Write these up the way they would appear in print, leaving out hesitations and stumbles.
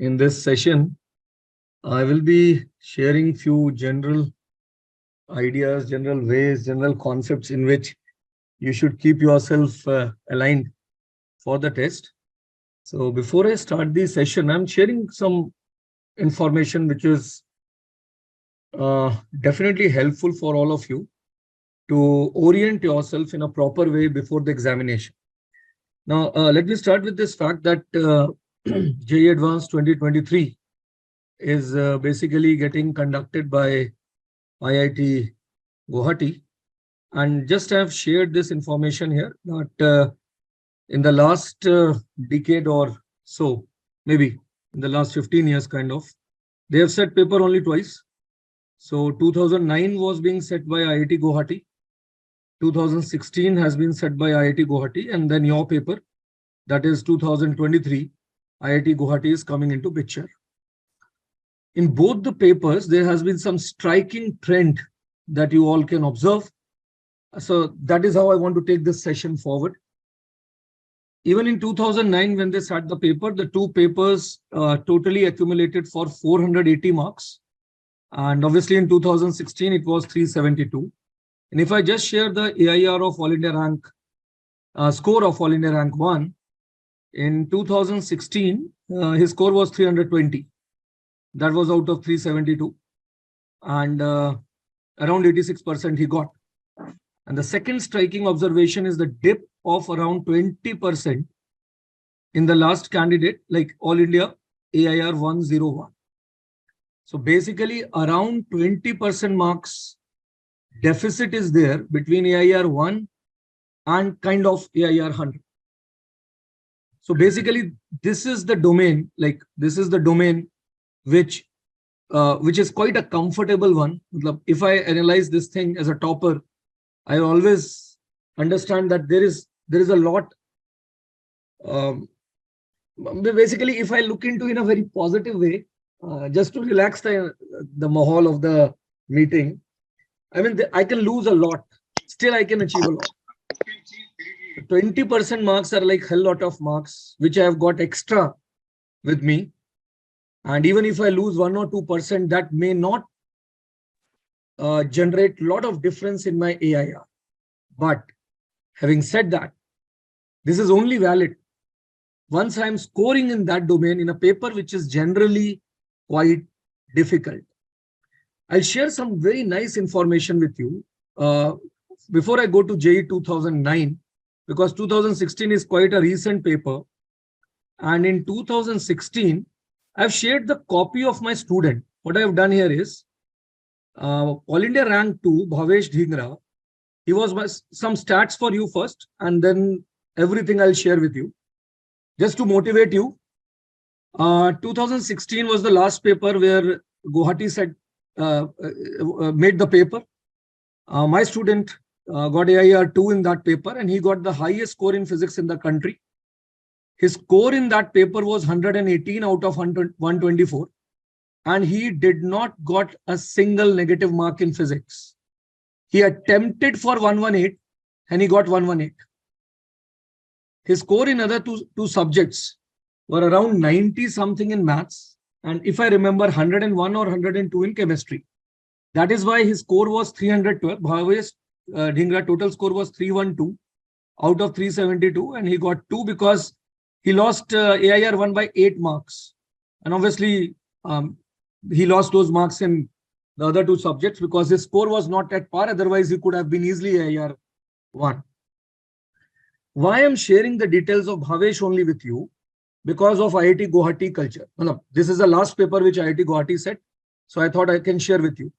In this session, I will be sharing few general ideas, general ways, general concepts in which you should keep yourself aligned for the test. So before I start the session, I'm sharing some information which is definitely helpful for all of you to orient yourself in a proper way before the examination. Now, let me start with this fact that JEE Advanced 2023 is basically getting conducted by IIT Guwahati. And just have shared this information here that in the last decade or so, maybe in the last 15 years kind of, they have set paper only twice. So 2009 was being set by IIT Guwahati. 2016 has been set by IIT Guwahati, and then your paper, that is 2023, IIT Guwahati is coming into picture. In both the papers, there has been some striking trend that you all can observe. So that is how I want to take this session forward. Even in 2009, when they sat the paper, the two papers totally accumulated for 480 marks. And obviously in 2016, it was 372. And if I just share the AIR of All India Rank, score of All India Rank 1, in 2016, his score was 320. That was out of 372. And around 86% he got. And the second striking observation is the dip of around 20% in the last candidate, like All India AIR 101. So basically around 20% marks deficit is there between AIR 1 and kind of AIR 100. So basically this is the domain, which is quite a comfortable one. If I analyze this thing as a topper, I always understand that there is a lot. Basically, if I look into in a very positive way, just to relax the mahal of the meeting, I mean, I can lose a lot, still I can achieve a lot. 20% marks are like hell lot of marks, which I have got extra with me. And even if I lose 1 or 2%, that may not generate a lot of difference in my AIR. But having said that, this is only valid once I'm scoring in that domain in a paper which is generally quite difficult. I'll share some very nice information with you before I go to JEE 2009, because 2016 is quite a recent paper. And in 2016, I've shared the copy of my student. What I've done here is All India Rank 2, Bhavesh Dhingra. He was some stats for you first, and then everything I'll share with you. Just to motivate you, 2016 was the last paper where Guwahati said, made the paper. My student got AIR 2 in that paper, and he got the highest score in physics in the country. His score in that paper was 118 out of 124. And he did not got a single negative mark in physics. He attempted for 118 and he got 118. His score in other two subjects were around 90 something in maths. And if I remember, 101 or 102 in chemistry. That is why his score was 312. Bhavesh Dhingra total score was 312 out of 372. And he got 2 because he lost AIR 1 by 8 marks. And obviously, he lost those marks in the other 2 subjects because his score was not at par. Otherwise, he could have been easily AIR 1. Why I'm sharing the details of Bhavesh only with you? Because of IIT Guwahati culture. No, this is the last paper which IIT Guwahati said. So I thought I can share with you.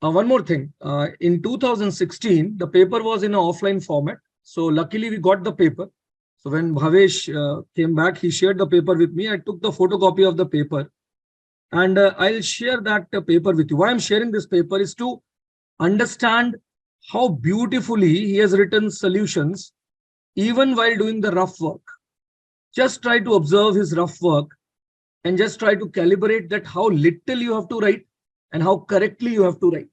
One more thing. In 2016, the paper was in an offline format. So luckily, we got the paper. So when Bhavesh came back, he shared the paper with me. I took the photocopy of the paper. And I'll share that paper with you. Why I'm sharing this paper is to understand how beautifully he has written solutions, even while doing the rough work. Just try to observe his rough work and just try to calibrate that how little you have to write and how correctly you have to write.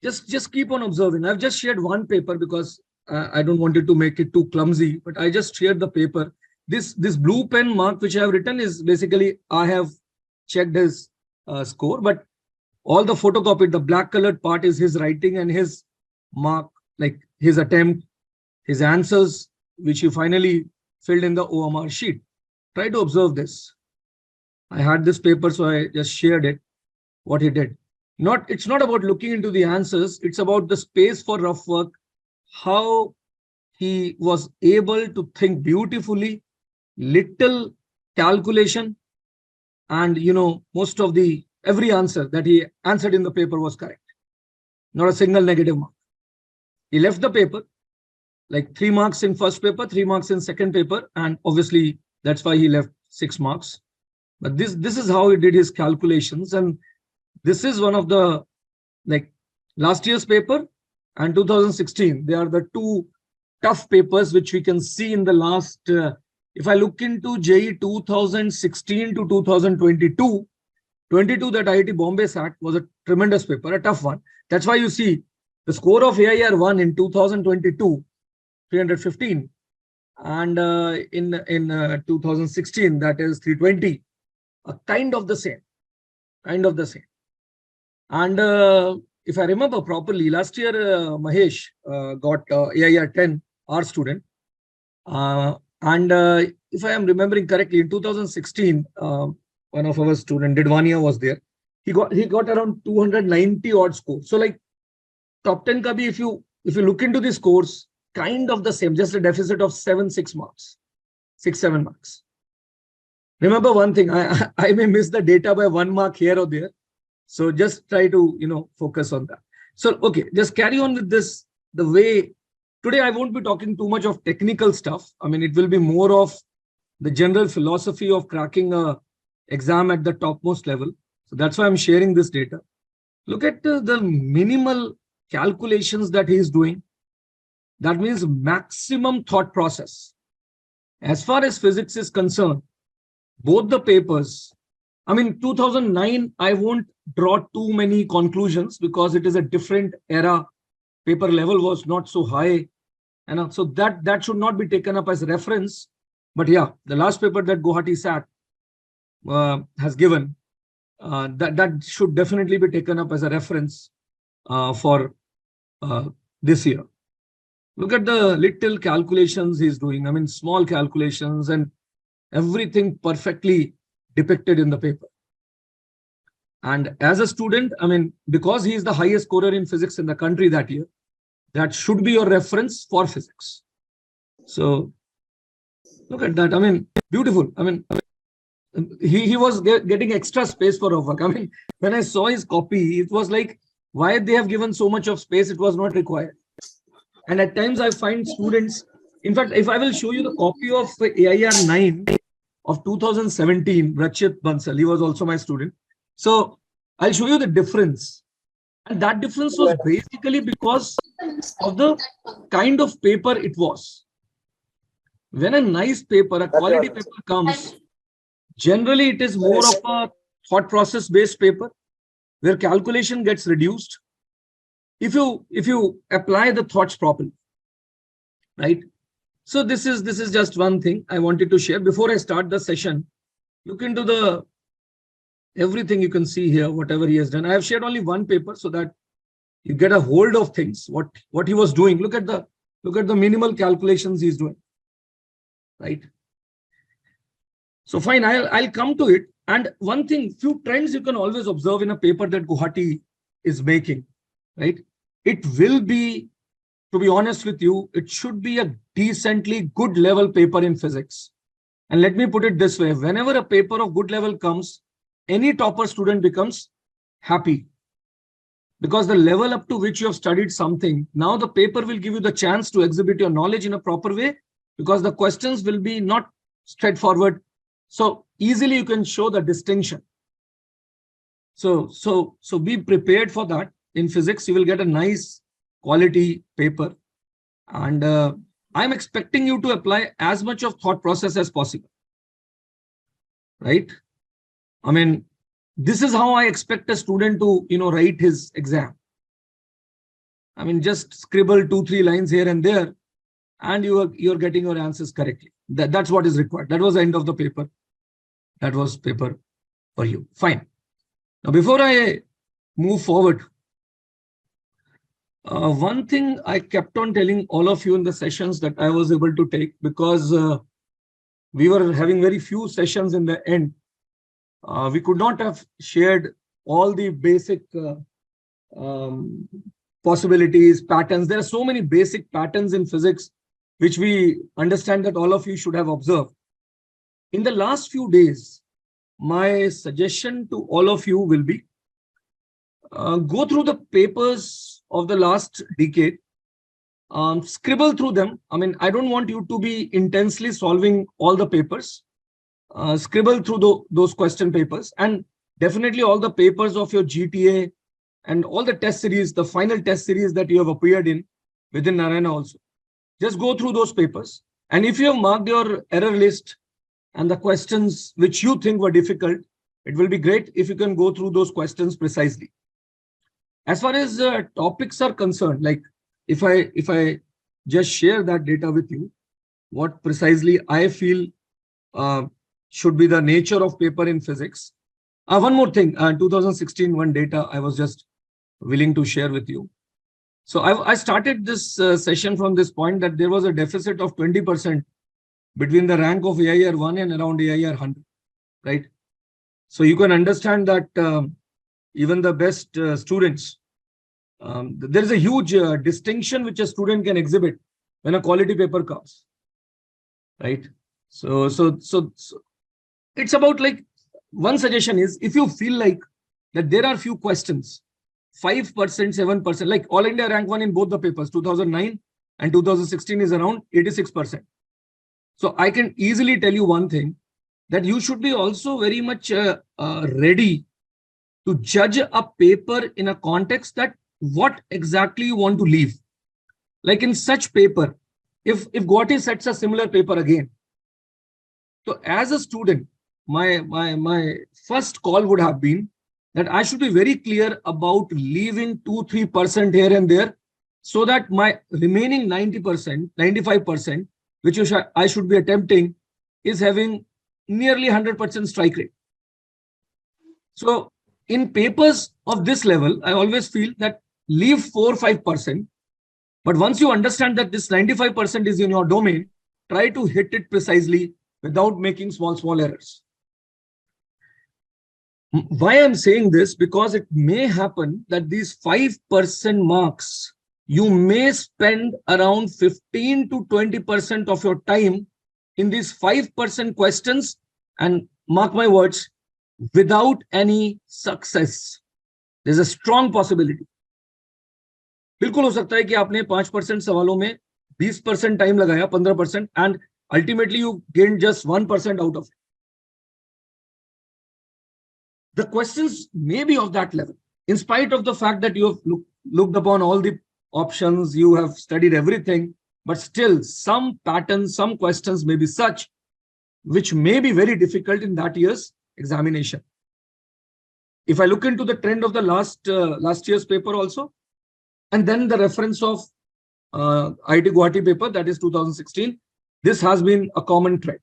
Just keep on observing. I've just shared one paper because I don't want it to make it too clumsy, but I just shared the paper this blue pen mark which I have written is basically I have checked his score, but all the photocopied, the black colored part is his writing and his mark, like his attempt, his answers, which he finally filled in the OMR sheet. Try to observe this. I had this paper, so I just shared it, what he did. It's not about looking into the answers. It's about the space for rough work, how he was able to think beautifully, little calculation, and most of every answer that he answered in the paper was correct. Not a single negative mark. He left the paper, like 3 marks in first paper, 3 marks in second paper, and obviously that's why he left 6 marks. But this is how he did his calculations, and this is one of the, like, last year's paper and 2016. They are the two tough papers which we can see in the last. If I look into JEE 2016 to 2022, 22 that IIT Bombay sat was a tremendous paper, a tough one. That's why you see the score of AIR 1 in 2022, 315, and in 2016 that is 320, kind of the same. And if I remember properly, last year Mahesh got AIR 10, our student, and if I am remembering correctly, in 2016, one of our student, Didwania, was there. He got around 290 odd scores. So like top 10 ka bhi, if you look into the scores, kind of the same, just a deficit of 6 marks. Remember one thing, I may miss the data by 1 mark here or there. So just try to, focus on that. So, okay, just carry on with this. The way today, I won't be talking too much of technical stuff. I mean, it will be more of the general philosophy of cracking a exam at the topmost level. So that's why I'm sharing this data. Look at the minimal calculations that he is doing. That means maximum thought process. As far as physics is concerned, both the papers, I mean, 2009, I won't draw too many conclusions because it is a different era. Paper level was not so high. And so that should not be taken up as reference. But yeah, the last paper that Guwahati SAT has given, that should definitely be taken up as a reference for this year. Look at the little calculations he's doing. I mean, small calculations and everything perfectly depicted in the paper. And as a student, I mean, because he is the highest scorer in physics in the country that year, that should be your reference for physics. So look at that. I mean, beautiful. I mean, he was getting extra space for homework. I mean, when I saw his copy, it was like, why they have given so much of space? It was not required. And at times I find students, in fact, if I will show you the copy of AIR 9 of 2017, Rachit Bansal, he was also my student. So I'll show you the difference. And that difference was basically because of the kind of paper it was. When a nice paper, a quality paper comes, generally it is more of a thought process based paper where calculation gets reduced. If you apply the thoughts properly, right? So this is just one thing I wanted to share before I start the session. Look into the everything you can see here, whatever he has done. I have shared only one paper so that you get a hold of things, what he was doing. Look at the minimal calculations he's doing, right? So fine, I'll come to it. And one thing, few trends you can always observe in a paper that Guwahati is making, right? It will be, to be honest with you, it should be a decently good level paper in physics. And let me put it this way, whenever a paper of good level comes, any topper student becomes happy. Because the level up to which you have studied something, now the paper will give you the chance to exhibit your knowledge in a proper way, because the questions will be not straightforward. So easily you can show the distinction. So be prepared for that. In physics, you will get a nice quality paper. And I'm expecting you to apply as much of thought process as possible. Right? I mean, this is how I expect a student to, write his exam. I mean, just scribble 2-3 lines here and there, and you're getting your answers correctly. That's what is required. That was the end of the paper. That was paper for you. Fine. Now, before I move forward, one thing I kept on telling all of you in the sessions that I was able to take, because we were having very few sessions in the end. We could not have shared all the basic possibilities, patterns. There are so many basic patterns in physics, which we understand that all of you should have observed. In the last few days, my suggestion to all of you will be go through the papers of the last decade, scribble through them. I mean, I don't want you to be intensely solving all the papers. Scribble through those question papers, and definitely all the papers of your GTA and all the test series, the final test series that you have appeared in within Narayana also. Just go through those papers. And if you have marked your error list and the questions which you think were difficult, it will be great if you can go through those questions precisely. As far as topics are concerned, like if I just share that data with you, what precisely I feel should be the nature of paper in physics. One more thing, 2016 one data I was just willing to share with you. So I started this session from this point that there was a deficit of 20% between the rank of AIR 1 and around AIR 100, right? So you can understand that even the best students, there is a huge distinction which a student can exhibit when a quality paper comes, right? So it's about, like, one suggestion is, if you feel like that there are few questions, 5%, 7%, like All India rank 1 in both the papers, 2009 and 2016 is around 86%. So I can easily tell you one thing, that you should be also very much ready to judge a paper in a context that what exactly you want to leave. Like in such paper, if Guwahati sets a similar paper again, so as a student, my first call would have been that I should be very clear about leaving 2-3% here and there, so that my remaining 90%, 95%, which I should be attempting, is having nearly 100% strike rate. So in papers of this level, I always feel that leave 4-5%, but once you understand that this 95% is in your domain, try to hit it precisely without making small errors. Why I'm saying this? Because it may happen that these 5% marks, you may spend around 15 to 20% of your time in these 5% questions, and mark my words, without any success. There's a strong possibility. बिल्कुल हो सकता है कि आपने 5% सवालों में 20% time लगाया, 15%, and ultimately you gained just 1% out of it. The questions may be of that level, in spite of the fact that you have looked upon all the options, you have studied everything, but still some patterns, some questions may be such which may be very difficult in that year's examination. If I look into the trend of the last year's paper also, and then the reference of IIT Guwahati paper, that is 2016, this has been a common trend.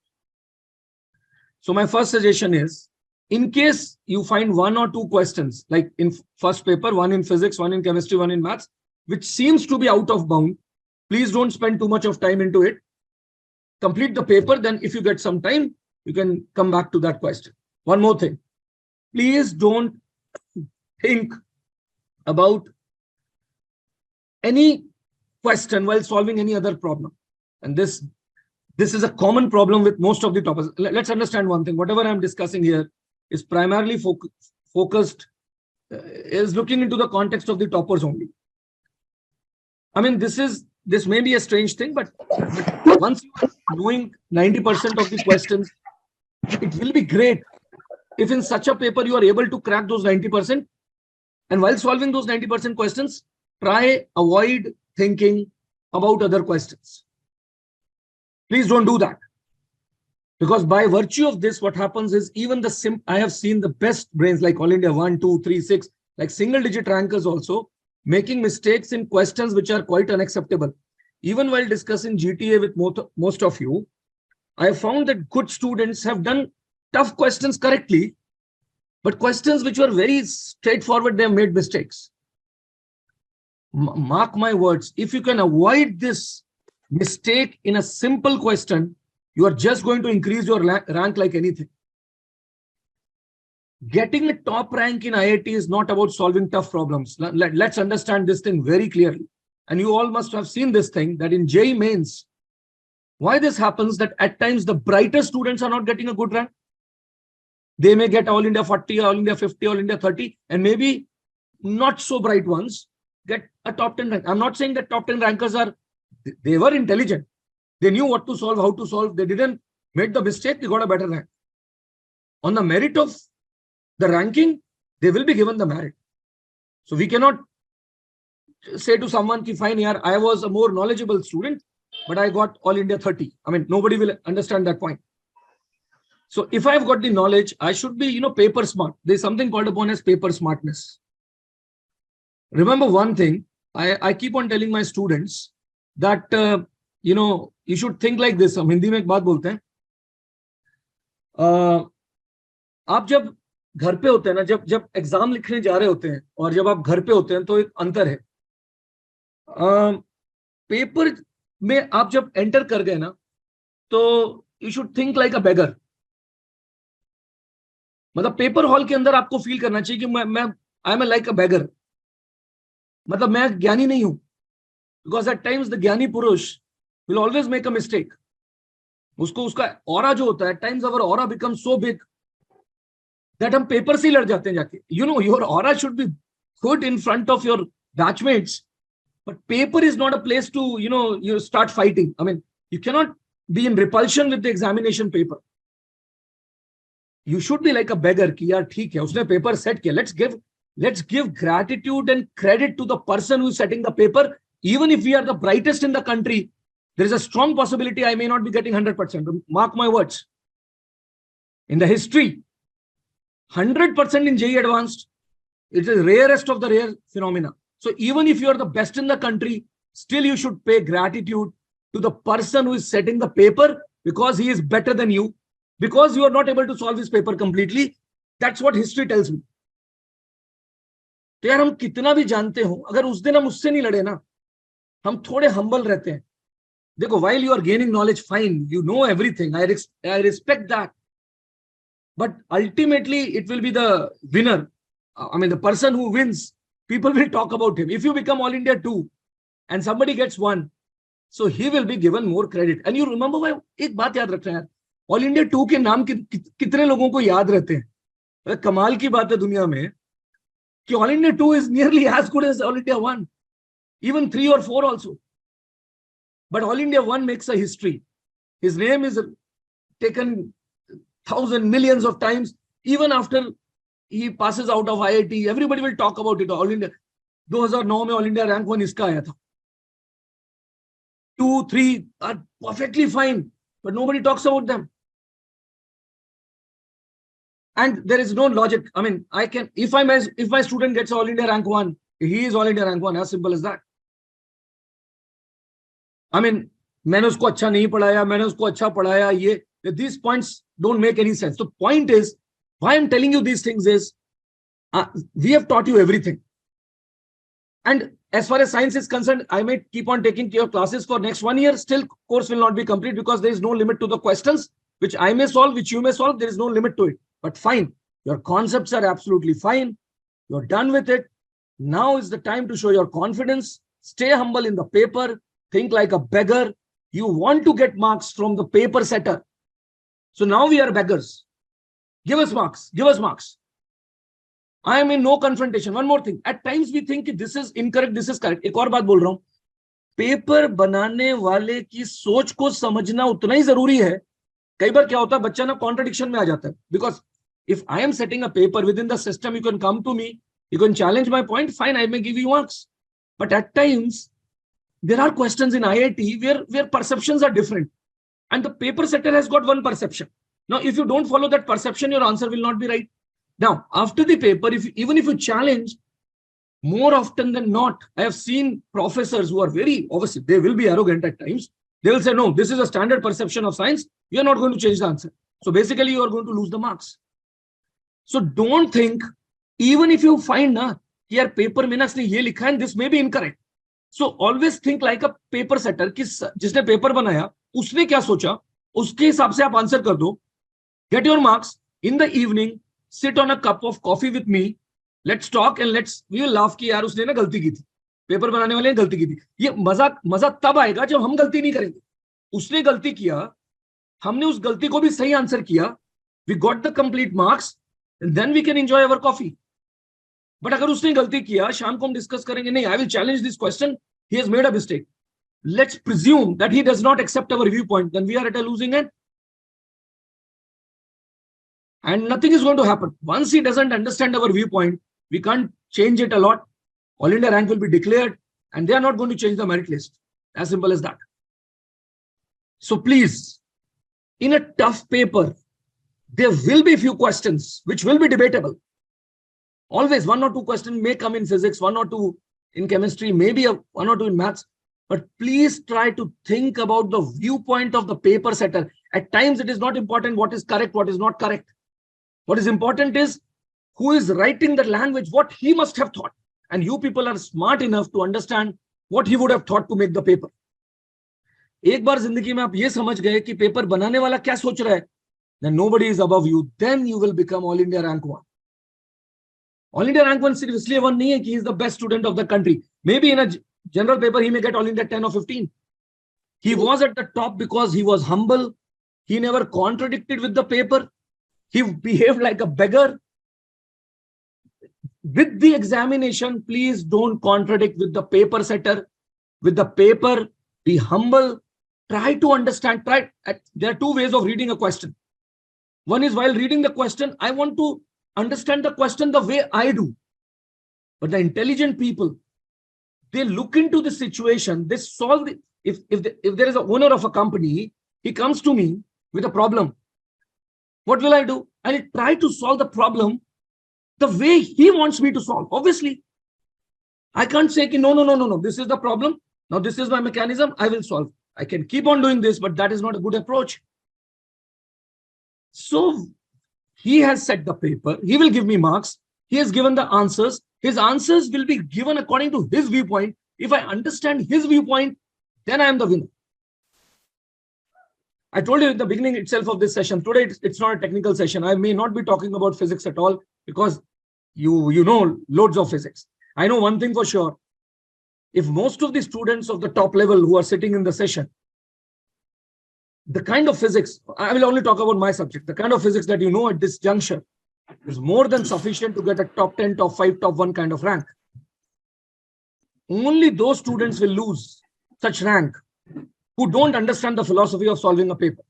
So my first suggestion is, in case you find 1 or 2 questions, like in first paper, 1 in physics, 1 in chemistry, 1 in maths, which seems to be out of bound, please don't spend too much of time into it. Complete the paper, then if you get some time, you can come back to that question. One more thing, please don't think about any question while solving any other problem. And this is a common problem with most of the toppers. Let's understand one thing. Whatever I'm discussing here is primarily focused, is looking into the context of the toppers only. I mean, this may be a strange thing, but once you are knowing 90% of the questions, it will be great if in such a paper you are able to crack those 90%. And while solving those 90% questions, avoid thinking about other questions. Please don't do that. Because by virtue of this, what happens is, even I have seen the best brains like All India 1, 2, 3, 6, like single digit rankers also, making mistakes in questions which are quite unacceptable. Even while discussing GTA with most of you, I found that good students have done tough questions correctly, but questions which were very straightforward, they have made mistakes. Mark my words, if you can avoid this mistake in a simple question, you are just going to increase your rank like anything. Getting a top rank in IIT is not about solving tough problems. Let's understand this thing very clearly. And you all must have seen this thing, that in JEE mains, why this happens, that at times the brightest students are not getting a good rank. They may get All India 40, All India 50, All India 30, and maybe not so bright ones get a top 10 rank. I'm not saying that top 10 rankers are, they were intelligent. They knew what to solve, how to solve. They didn't make the mistake, they got a better rank. On the merit of the ranking, they will be given the merit. So we cannot say to someone, ki fine, yaar, I was a more knowledgeable student, but I got All India 30. I mean, nobody will understand that point. So if I've got the knowledge, I should be, paper smart. There's something called upon as paper smartness. Remember one thing, I keep on telling my students that, you should think like this. हम हिंदी में एक बात बोलते हैं. आप जब घर पे होते हैं ना, जब एग्जाम लिखने जा रहे होते हैं और जब आप घर पे होते हैं, तो एक अंतर है. पेपर में आप जब एंटर कर गए ना, तो you should think like a beggar. मतलब पेपर हॉल के अंदर आपको फील करना चाहिए कि मैं I am like a beggar. मतलब मैं ज्ञानी नहीं हूं. बिकॉज एट टाइम्स द ज्ञानी पुरुष will always make a mistake. उसका ऑरा जो होता है, at times our aura become so big that हम पेपर से ही लड़ जाते हैं जाके. Your aura should be good in front of your batchmates, but paper is not a place to you start fighting. I mean, you cannot be in repulsion with the examination paper. You should be like a beggar ki yaar theek hai, usne paper set kiya. Let's give gratitude and credit to the person who is setting the paper. Even if we are the brightest in the country, there is a strong possibility I may not be getting 100%. Mark my words. In the history, 100% in JEE Advanced, it is the rarest of the rare phenomena. So even if you are the best in the country, still you should pay gratitude to the person who is setting the paper, because he is better than you, because you are not able to solve this paper completely. That's what history tells me. तो यार हम कितना भी जानते हो, अगर उस दिन हम उससे नहीं लड़े ना, हम थोड़े humble रहते हैं. देखो, while you are gaining knowledge, fine, you know everything. I respect that. But ultimately, it will be the winner. I mean, the person who wins, people will talk about him. If you become All India 2 and somebody gets 1, so he will be given more credit. And you remember, why? एक बात याद रखना यार, All India 2 के नाम कितने लोगों को याद रहते हैं. कमाल की बात है दुनिया में कि All India 2 is nearly as good as All India 1, even 3 or 4 also. But All India 1 makes a history. His name is taken thousands, millions of times. Even after he passes out of IIT, everybody will talk about it. All India 2009 में All India rank 1 इसका आया था. 2, 3 are perfectly fine, but nobody talks about them. And there is no logic. I mean, if my student gets All India rank 1, he is All India rank 1. As simple as that. I mean, मैंने उसको अच्छा नहीं पढ़ाया, मैंने उसको अच्छा पढ़ाया, ये, these points don't make any sense. The point is, why I'm telling you these things is, we have taught you everything. And as far as science is concerned, I may keep on taking your classes for next 1 year. Still, course will not be complete because there is no limit to the questions which I may solve, which you may solve. There is no limit to it. But fine, your concepts are absolutely fine. You're done with it. Now is the time to show your confidence. Stay humble in the paper. Think like a beggar. You want to get marks from the paper setter. So now we are beggars. Give us marks. Give us marks. I am in no confrontation. One more thing. At times we think this is incorrect, this is correct. एक और बात बोल रहा हूँ. Paper बनाने वाले की सोच को समझना उतना ही जरूरी है. कई बार क्या होता है, बच्चा ना कॉन्ट्रडिक्शन में आ जाता है. Because if I am setting a paper within the system, you can come to me, you can challenge my point, fine, I may give you marks. But at times, there are questions in IIT where perceptions are different. And the paper setter has got one perception. Now, if you don't follow that perception, your answer will not be right. Now, after the paper, even if you challenge, more often than not, I have seen professors who are very, obviously, they will be arrogant at times. They will say, no, this is a standard perception of science. We are not going to change the answer. So basically, you are going to lose the marks. So don't think, even if you find here paper mein na ye likha and this may be incorrect. So always think like a paper setter कि जिसने paper बनाया उसने क्या सोचा उसके हिसाब से आप आंसर कर दो. Get your marks in the evening. Sit on a cup of coffee with me. Let's talk and we will laugh कि यार उसने ना गलती की थी. पेपर बनाने वाले ने गलती की थी. ये मजा तब आएगा जब हम गलती नहीं करेंगे. उसने गलती किया, हमने उस गलती को भी सही आंसर किया. We got the complete marks and then we can enjoy our coffee. But अगर उसने गलती किया, शाम को हम डिस्कस करेंगे, नहीं, I will challenge this question. He has made a mistake. Let's presume that he does not accept our viewpoint. Then we are at a losing end. And nothing is going to happen. Once he doesn't understand our viewpoint, we can't change it a lot. All India rank will be declared and they are not going to change the merit list. As simple as that. So please, in a tough paper, there will be few questions which will be debatable. Always 1 or 2 questions may come in physics, 1 or 2 in chemistry, maybe 1 or 2 in maths. But please try to think about the viewpoint of the paper setter. At times, it is not important what is correct, what is not correct. What is important is who is writing the language, what he must have thought. And you people are smart enough to understand what he would have thought to make the paper. एक बार जिंदगी में आप ये समझ गए कि paper बनाने वाला क्या सोच रहा है, then nobody is above you. Then you will become All India Rank 1. All India Rank 1 सिर्फ इसलिए 1 नहीं है कि he is the best student of the country. Maybe in a general paper he may get All India 10 or 15. He was at the top because he was humble. He never contradicted with the paper. He behaved like a beggar. With the examination, please don't contradict with the paper setter. With the paper, be humble. Try to understand. There are 2 ways of reading a question. One is while reading the question, I want to understand the question the way I do. But the intelligent people, they look into the situation. They solve it. If there is an owner of a company, he comes to me with a problem. What will I do? I'll try to solve the problem the way he wants me to solve. Obviously, I can't say, no, this is the problem. Now, this is my mechanism. I will solve. I can keep on doing this, but that is not a good approach. So he has set the paper. He will give me marks. He has given the answers. His answers will be given according to his viewpoint. If I understand his viewpoint, then I am the winner. I told you in the beginning itself of this session, today it's not a technical session. I may not be talking about physics at all because you know loads of physics. I know one thing for sure. If most of the students of the top level who are sitting in the session, the kind of physics, I will only talk about my subject, the kind of physics that you know at this juncture is more than sufficient to get a top 10, top 5, top 1 kind of rank. Only those students will lose such rank who don't understand the philosophy of solving a paper.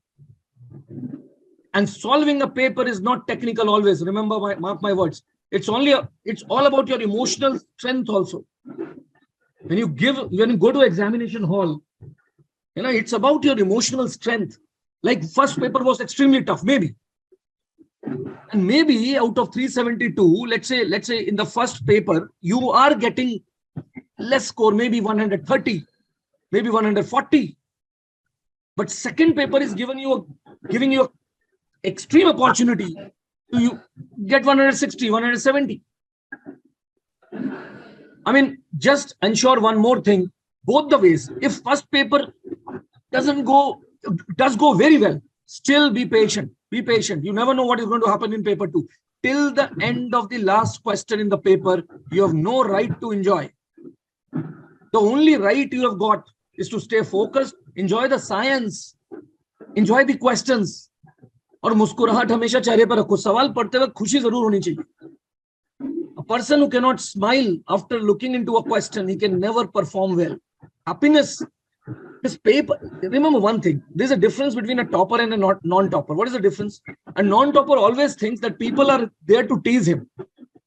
And solving a paper is not technical always. Remember, mark my words. It's all about your emotional strength also. When you go to examination hall, it's about your emotional strength. Like first paper was extremely tough, maybe. And maybe out of 372, let's say in the first paper, you are getting less score, maybe 130, maybe 140. But second paper is giving you extreme opportunity to you get 160, 170. I mean, just ensure one more thing, both the ways. If first paper does go very well, still be patient. Be patient. You never know what is going to happen in paper 2. Till the end of the last question in the paper, you have no right to enjoy. The only right you have got is to stay focused, enjoy the science, enjoy the questions. और मुस्कुराहट हमेशा चेहरे पर रखो. सवाल पढ़ते वक्त खुशी जरूर होनी चाहिए. A person who cannot smile after looking into a question, he can never perform well. Happiness, this paper, remember one thing, there's a difference between a topper and a non-topper. What is the difference? A non-topper always thinks that people are there to tease him.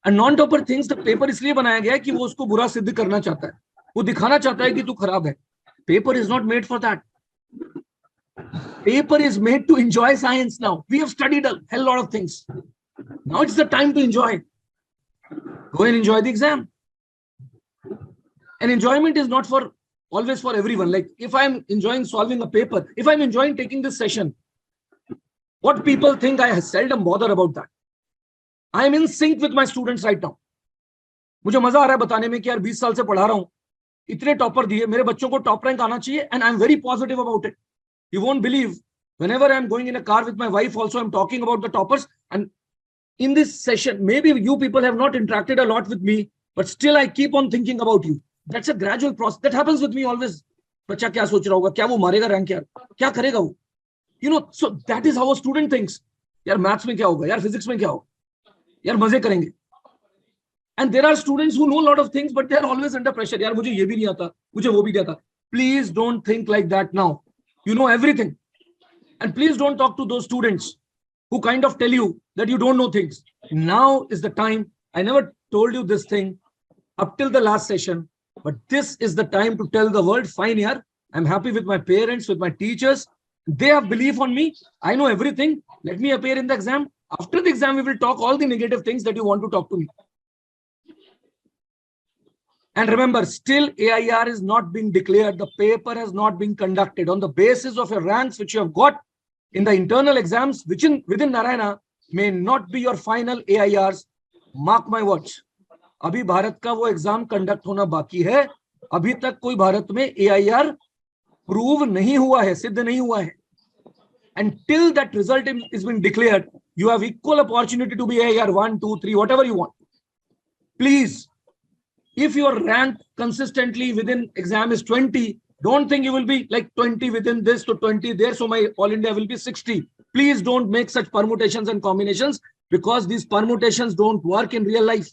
A non-topper thinks the paper इसलिए बनाया गया है कि वो उसको बुरा सिद्ध करना चाहता है. वो दिखाना चाहता है कि तू खराब है. Paper is not made for that. Paper is made to enjoy science now. We have studied a hell lot of things. Now it's the time to enjoy. Go and enjoy the exam. And enjoyment is not for always for everyone. Like if I'm enjoying solving a paper, if I'm enjoying taking this session, what people think, I seldom bother about that. I am in sync with my students right now. मुझे मजा आ रहा है बताने में कि यार 20 साल से पढ़ा रहा हूं, इतने टॉपर दिए, मेरे बच्चों को टॉप रैंक आना चाहिए, and I'm very positive about it. You won't believe, whenever I'm going in a car with my wife also, I'm talking about the toppers. And in this session, maybe you people have not interacted a lot with me, but still I keep on thinking about you. That's a gradual process. That happens with me always. बच्चा क्या सोच रहा होगा, क्या वो मारेगा rank, यार क्या करेगा वो, you know. So that is how a student thinks. यार मैथ्स में क्या होगा, यार फिजिक्स में क्या होगा, यार मजे करेंगे. And there are students who know a lot of things, but they are always under pressure. यार मुझे ये भी नहीं आता, मुझे वो भी नहीं आता. Please don't think like that now. You know everything. And please don't talk to those students who kind of tell you that you don't know things. Now is the time. I never told you this thing up till the last session, but this is the time to tell the world, fine, yaar, I'm happy with my parents, with my teachers. They have belief on me. I know everything. Let me appear in the exam. After the exam, we will talk all the negative things that you want to talk to me. And remember, still AIR is not being declared. The paper has not been conducted. On the basis of your ranks, which you have got in the internal exams, which within Narayana, may not be your final AIRs. Mark my words. अभी भारत का वो exam conduct होना बाकी है. अभी तक कोई भारत में AIR प्रूव नहीं हुआ है, सिद्ध नहीं हुआ है. And till that result is been declared, you have equal opportunity to be AIR 1, 2, 3, whatever you want. Please, if your rank consistently within exam is 20, don't think you will be like 20 within this to 20 there, so my all India will be 60. Please don't make such permutations and combinations, because these permutations don't work in real life.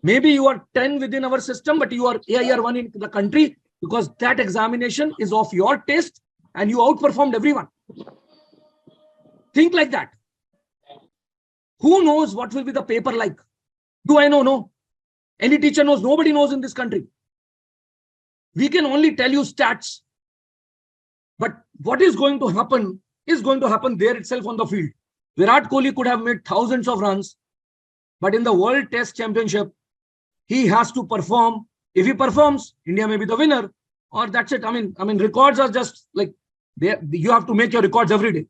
Maybe you are 10 within our system, but you are AIR 1 in the country because that examination is of your taste and you outperformed everyone. Think like that. Who knows what will be the paper like? Do I know? No. Any teacher knows? Nobody knows in this country. We can only tell you stats. But what is going to happen is going to happen there itself on the field. Virat Kohli could have made thousands of runs, but in the World Test Championship, he has to perform. If he performs, India may be the winner, or that's it. I mean, records are just like, you have to make your records every day.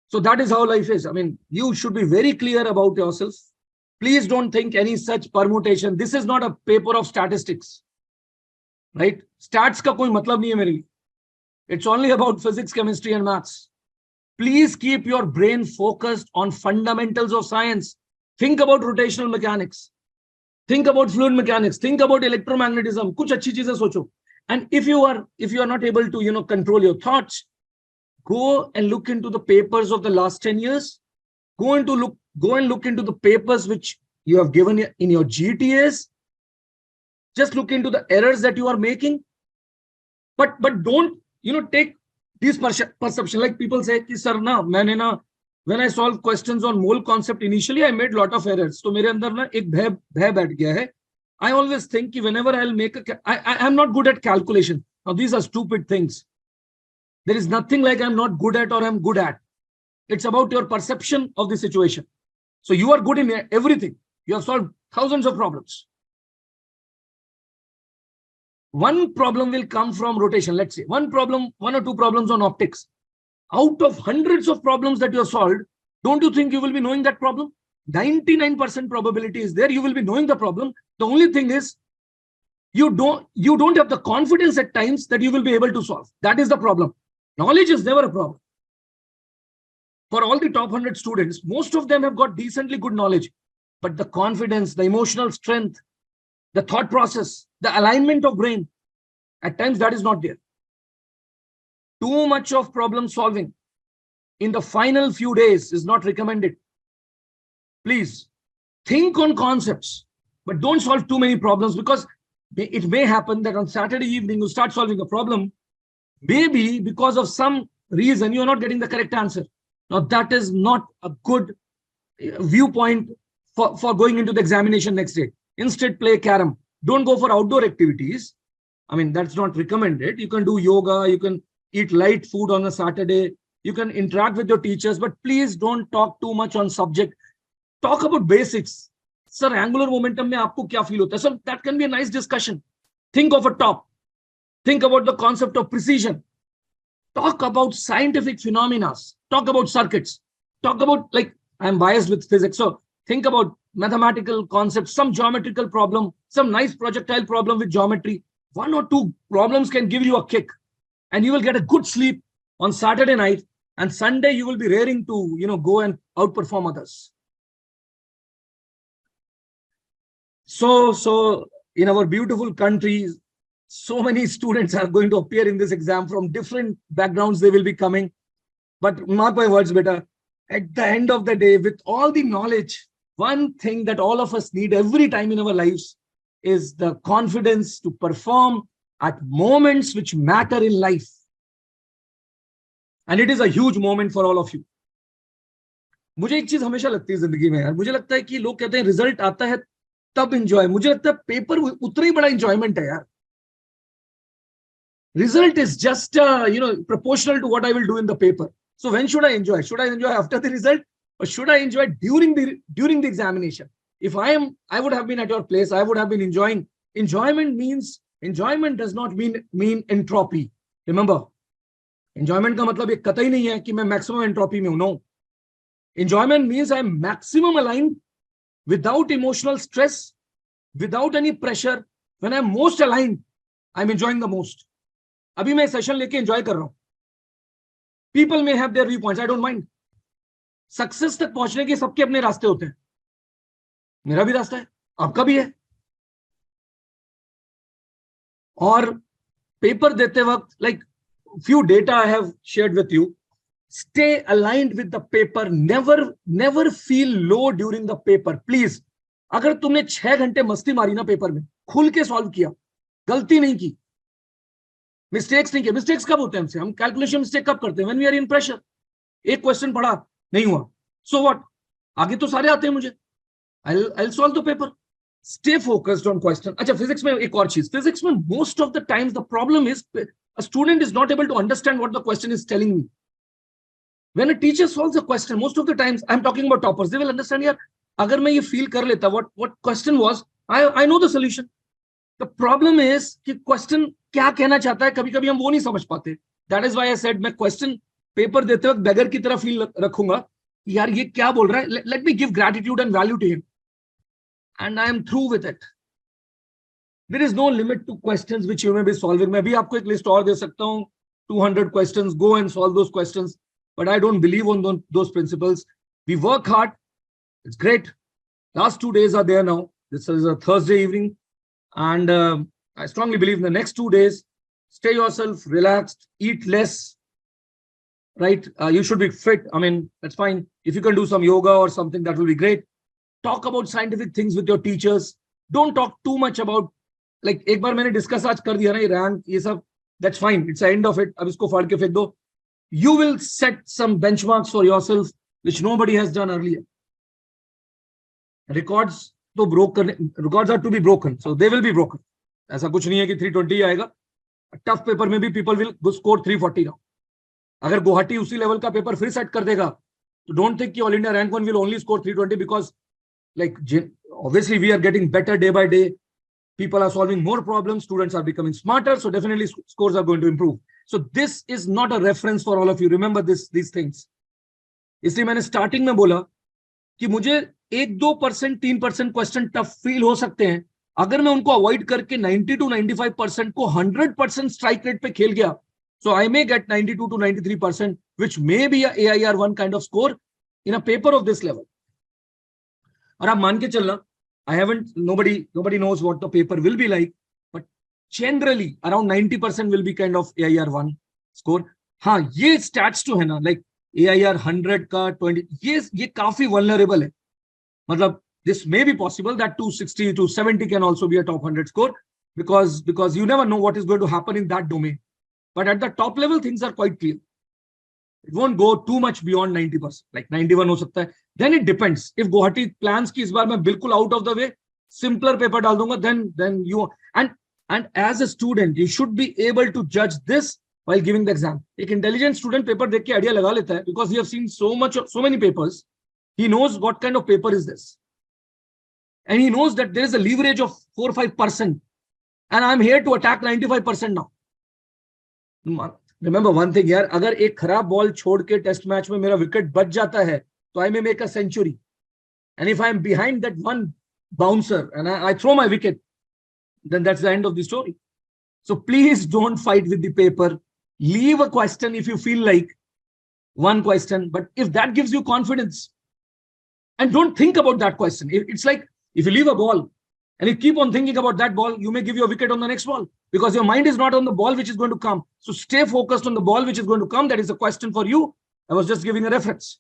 So that is how life is. I mean, you should be very clear about yourself. Please don't think any such permutation. This is not a paper of statistics, right? Stats ka koi matlab nahi hai mere liye. It's only about physics, chemistry, and maths. Please keep your brain focused on fundamentals of science. Think about rotational mechanics. Think about fluid mechanics. Think about electromagnetism. Kuch achhi cheezein socho. And if you are not able to, control your thoughts, go and look into the papers of the last 10 years. Go and look into the papers which you have given in your GTAs. Just look into the errors that you are making. But don't, take these perception. Like people say, sir, when I solve questions on mole concept initially, I made a lot of errors. So mere andar na ek bhay baith gaya hai. I always think whenever I'll make I'm not good at calculation. Now these are stupid things. There is nothing like I'm not good at or I'm good at. It's about your perception of the situation. So you are good in everything. You have solved thousands of problems. One problem will come from rotation. Let's say one or two problems on optics. Out of hundreds of problems that you have solved, don't you think you will be knowing that problem? 99% probability is there. You will be knowing the problem. The only thing is you don't have the confidence at times that you will be able to solve. That is the problem. Knowledge is never a problem. For all the top 100 students, most of them have got decently good knowledge, but the confidence, the emotional strength, the thought process, the alignment of brain, at times that is not there. Too much of problem solving in the final few days is not recommended. Please think on concepts, but don't solve too many problems, because it may happen that on Saturday evening you start solving a problem. Maybe because of some reason you're not getting the correct answer. Now that is not a good viewpoint for going into the examination next day. Instead, play carom. Don't go for outdoor activities. I mean, that's not recommended. You can do yoga, you can eat light food on a Saturday, you can interact with your teachers, but please don't talk too much on subject. Talk about basics. Sir angular momentum में आपको क्या feel होता है? Sir that can be a nice discussion. Think of a top, think about the concept of precision, talk about scientific phenomena, talk about circuits, talk about, like, I'm biased with physics, so think about mathematical concepts, some geometrical problem, some nice projectile problem with geometry. One or two problems can give you a kick, and you will get a good sleep on Saturday night, and Sunday you will be raring to, go and outperform others. So in our beautiful country, so many students are going to appear in this exam from different backgrounds. They will be coming, but mark my words, beta, at the end of the day, with all the knowledge, one thing that all of us need every time in our lives is the confidence to perform at moments which matter in life. And it is a huge moment for all of you. मुझे एक चीज हमेशा लगती है जिंदगी में यार, मुझे लगता है कि लोग कहते हैं रिजल्ट आता है तब एंजॉय. मुझे लगता है पेपर उतना ही बड़ा एंजॉयमेंट है यार. Result is just proportional to what I will do in the paper. So when should I enjoy? Should I enjoy after the result, or should I enjoy during the examination? If I would have been at your place, I would have been enjoying. Enjoyment does not mean entropy. Remember, enjoyment का मतलब ये कतई नहीं है कि मैं maximum entropy में हूं. No. Enjoyment means I'm maximum aligned, without emotional stress, without any pressure. When I'm most aligned, I'm enjoying the most. अभी मैं सेशन लेके एंजॉय कर रहा हूं. People may have their view points, I don't mind. Success तक पहुंचने के सबके अपने रास्ते होते हैं. मेरा भी रास्ता है, आपका भी है. और पेपर देते वक्त, like few data I have shared with you, stay aligned with the paper. Never feel low during the paper, please. अगर तुमने 6 घंटे मस्ती मारी ना पेपर में, खुल के सॉल्व किया, गलती नहीं की, मिस्टेक्स नहीं किए. मिस्टेक्स कब होते हैं हमसे? हम कैलकुलेशन मिस्टेक कब करते हैं? When we are in pressure. एक क्वेश्चन पढ़ा, नहीं हुआ, सो व्हाट, आगे तो सारे आते हैं मुझे. I'll solve the paper. Stay focused on question. अच्छा, फिजिक्स में एक और चीज. फिजिक्स में most of the times the problem is a student is not able to understand what the question is telling me. When a teacher solves a question, most of the times, I'm talking about toppers, they will understand, यार अगर मैं ये feel कर लेता what question was, I know the solution. The problem is कि question क्या कहना चाहता है, कभी कभी हम वो नहीं समझ पाते. That is why I said मैं क्वेश्चन पेपर देते वक्त बेगर की तरह फील रखूंगा, यार ये क्या बोल रहा है. Let me give gratitude and value to him, and I am through with it. There is no limit to questions which you may be solving. मैं भी आपको एक लिस्ट और दे सकता हूँ, 200 questions. Go and solve those questions. But I don't believe on those principles. We work hard. It's great. Last 2 days are there now. This is a Thursday evening. And I strongly believe in the next 2 days, stay yourself relaxed, eat less, right? You should be fit. I mean, that's fine. If you can do some yoga or something, that will be great. Talk about scientific things with your teachers. Don't talk too much about, like, एक बार मैंने discuss आज कर दिया ना, ये rank ये सब, that's fine. It's the end of it. अब इसको फाड़ के फेंक दो. You will set some benchmarks for yourself which nobody has done earlier. Records तो ब्रोक करने, records are to be broken, so they will be broken. ऐसा कुछ नहीं है कि 320 आएगा. टफ पेपर में भी people will score 340 now. अगर गुवाहाटी उसी लेवल का पेपर फिर सेट कर देगा, तो don't think कि all India rank 1 will only score 320, because like obviously we are getting better day by day. People are solving more problems, students are becoming smarter, so definitely scores are going to improve. So this is not a reference for all of you. Remember these things. इसलिए मैंने starting में बोला कि मुझे 1-2%, 3% question tough feel हो सकते हैं. अगर मैं उनको अवॉइड करके 90 to 95% को 100% स्ट्राइक रेट पे खेल गया, so I may get 92 to 93%, which may be a AIR1 kind of score in a paper of this level. और आप मान के चलना, nobody knows what the paper will be like, but generally around 90% will be kind of AIR1 score. हाँ, ये stats तो है ना, like AIR 100 का 20, ये काफी vulnerable है. मतलब this may be possible that 260 to 70 can also be a top 100 score, because you never know what is going to happen in that domain. But at the top level, things are quite clear. It won't go too much beyond 90%, like 91 हो सकता है. Then it depends. If Guwahati plans कि इस बार मैं बिल्कुल out of the way, simpler paper डाल दूंगा, then you, and as a student, you should be able to judge this while giving the exam. एक intelligent student paper देख के idea लगा लेता है, because he have seen so many papers. He knows what kind of paper is this. and he knows that there is a leverage of 4 or 5%, and I'm here to attack 95% now. Remember one thing यार, अगर एक खराब ball छोड़ के test match में मेरा wicket बच जाता है, तो I may make a century. And if I'm behind that one bouncer and I throw my wicket, then that's the end of the story. So please don't fight with the paper. Leave a question if you feel like one question, but if that gives you confidence, and don't think about that question. It's like if you leave a ball and you keep on thinking about that ball, you may give your wicket on the next ball because your mind is not on the ball which is going to come. So stay focused on the ball which is going to come. That is a question for you. I was just giving a reference.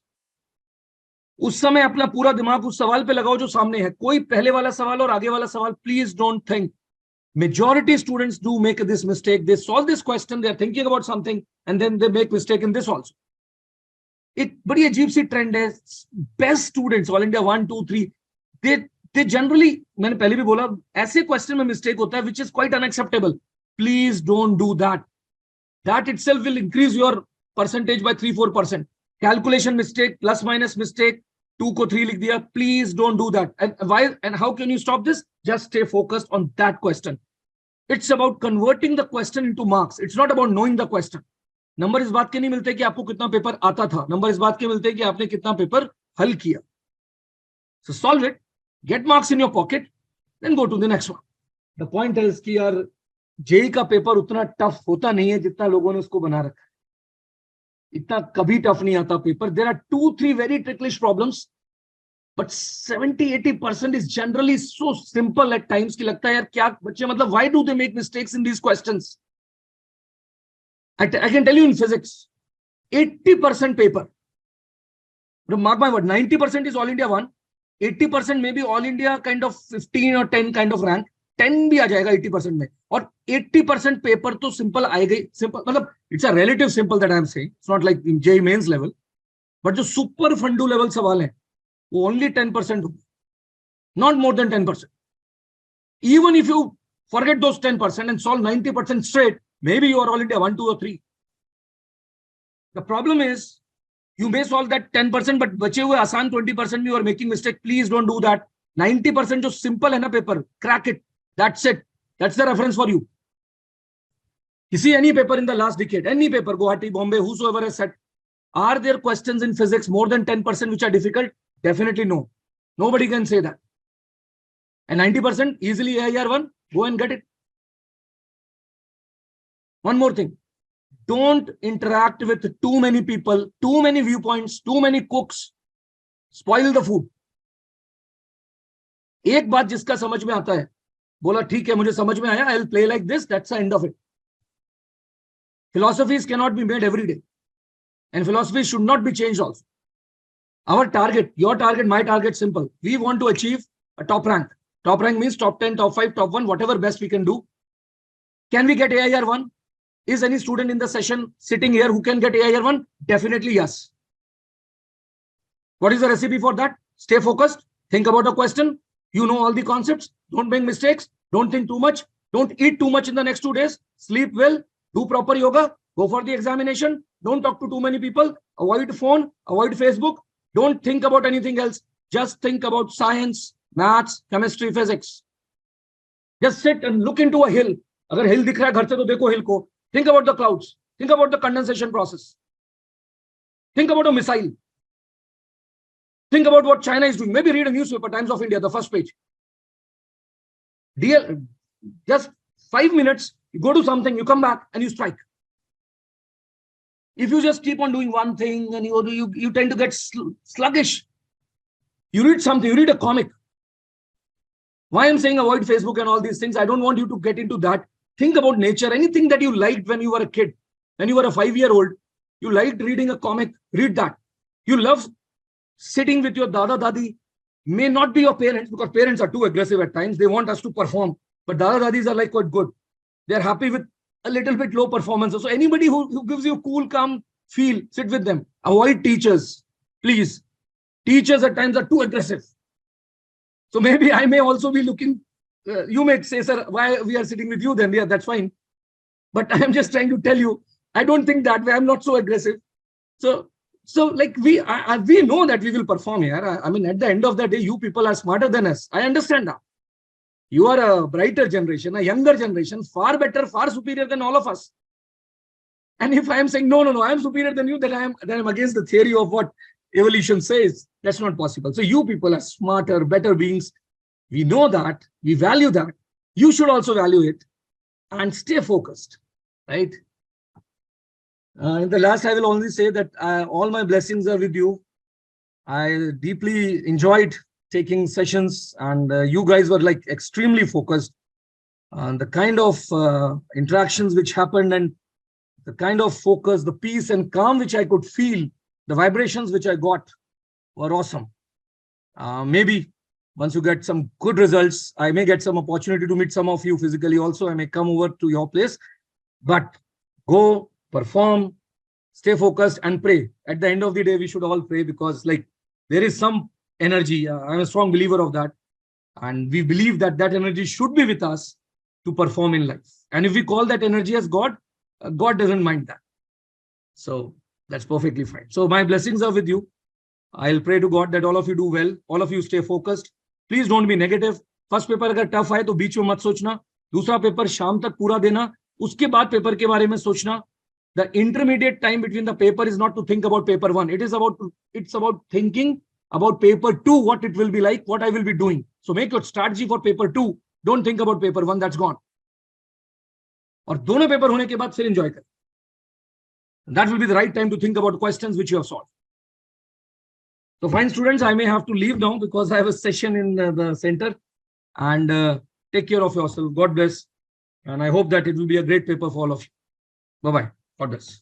उस समय अपना पूरा दिमाग उस सवाल पे लगाओ जो सामने है. कोई पहले वाला सवाल और आगे वाला सवाल, please don't think. Majority students do make this mistake. They solve this question, they are thinking about something, and then they make mistake in this also. एक बड़ी अजीब सी ट्रेंड है. Best students all India 1 2 3 they generally, मैंने पहले भी बोला, ऐसे question में मिस्टेक होता है which is quite unacceptable. Please don't do that. That itself will increase your percentage by 3-4%. Calculation mistake, plus minus mistake, 2 को 3 लिख दिया. Please don't do that. And why and how can you stop this? Just stay focused on that question. It's about converting the question into marks. It's not about knowing the question. Number इस बात के नहीं मिलते कि आपको कितना paper आता था. नंबर इस बात के मिलते हैं कि आपने कितना पेपर हल किया. So solve it, get marks in your pocket, then go to the next one. The point is कि यार जेई का पेपर उतना टफ होता नहीं है जितना लोगों ने उसको बना रखा है. इतना कभी टफ नहीं आता paper. There are 2-3 very ticklish problems, but 70-80% is generally so simple at times कि लगता है यार क्या बच्चे, मतलब why do they make mistakes in these questions? I can tell you in physics, 80% paper. Mark my word, 90% is all India 1, 80% maybe all India kind of 15 or 10 kind of rank. 10 भी आ जाएगा 80% में, और 80% पेपर तो simple आएगा. Simple मतलब it's a relative simple that I am saying. It's not like in JEE Mains level, but जो super फंडू level सवाल है वो ओनली 10% होंगे, not more than 10%. Even if you forget those 10% and solve 90% straight, maybe you are all India 1, 2 or 3. The problem is you may solve that 10%, but बचे हुए आसान 20% में you are making mistake. Please don't do that. 90% जो simple है ना paper, crack it. That's it. That's the reference for you. You see any paper in the last decade, any paper, Guwahati, Bombay, whosoever has said, are there questions in physics more than 10% which are difficult? Definitely no. Nobody can say that. And 90% easily AIR 1, go and get it. One more thing. Don't interact with too many people, too many viewpoints, too many cooks. Spoil the food. एक बात जिसका समझ में आता है, बोला ठीक है मुझे समझ में आया, I'll play like this, that's the end of it. Philosophies cannot be made every day, and philosophy should not be changed also. Our target, your target, my target, simple. We want to achieve a top rank. Top rank means top 10, top 5, top 1, whatever best we can do. Can we get AIR 1? Is any student in the session sitting here who can get AIR 1? Definitely yes. What is the recipe for that? Stay focused. Think about the question. You know all the concepts. Don't make mistakes. Don't think too much. Don't eat too much in the next 2 days. Sleep well. Do proper yoga. Go for the examination. Don't talk to too many people. Avoid phone. Avoid Facebook. Don't think about anything else. Just think about science, maths, chemistry, physics. Just sit and look into a hill. अगर हिल दिख रहा है घर से तो देखो हिल को. Think about the clouds. Think about the condensation process. Think about a missile. Think about what China is doing. Maybe read a newspaper, Times of India, the first page. Just 5 minutes, you go to something, you come back and you strike. If you just keep on doing one thing and you tend to get sluggish. You read something, you read a comic. Why I'm saying avoid Facebook and all these things, I don't want you to get into that. Think about nature. Anything that you liked when you were a kid, when you were a 5-year-old, you liked reading a comic, read that. You love sitting with your dada dadi, may not be your parents, because parents are too aggressive at times. They want us to perform, but dada dadis are like quite good. They're happy with a little bit low performance. So anybody who gives you cool, calm feel, sit with them. Avoid teachers, please. Teachers at times are too aggressive. So maybe I may also be looking, you may say, sir, why we are sitting with you then? Yeah, that's fine. But I am just trying to tell you, I don't think that way. I'm not so aggressive. So So like we know that we will perform here. I mean, at the end of the day, you people are smarter than us. I understand that. You are a brighter generation, a younger generation, far better, far superior than all of us. And if I am saying, no, I am superior than you, then I'm against the theory of what evolution says. That's not possible. So you people are smarter, better beings. We know that. We value that. You should also value it and stay focused, right? In the last, I will only say that all my blessings are with you. I deeply enjoyed taking sessions, and you guys were like extremely focused on the kind of interactions which happened, and the kind of focus, the peace and calm which I could feel, the vibrations which I got were awesome. Maybe once you get some good results, I may get some opportunity to meet some of you physically also. I may come over to your place, but go perform, stay focused and pray. At the end of the day, we should all pray, because like there is some energy. I'm a strong believer of that. And we believe that that energy should be with us to perform in life. And if we call that energy as God, God doesn't mind that. So that's perfectly fine. So my blessings are with you. I'll pray to God that all of you do well. All of you stay focused. Please don't be negative. First paper अगर tough है तो बीच में मत सोचना. दूसरा paper शाम तक पूरा देना. उसके बाद पेपर के बारे में सोचना. The intermediate time between the paper is not to think about paper 1. It's about thinking about paper 2, what it will be like, what I will be doing. So make your strategy for paper 2. Don't think about paper 1, that's gone. और दोनों paper होने के बाद फिर enjoy कर. That will be the right time to think about questions which you have solved. So fine students, I may have to leave now because I have a session in the center, and take care of yourself. God bless. And I hope that it will be a great paper for all of you. Bye-bye. God bless.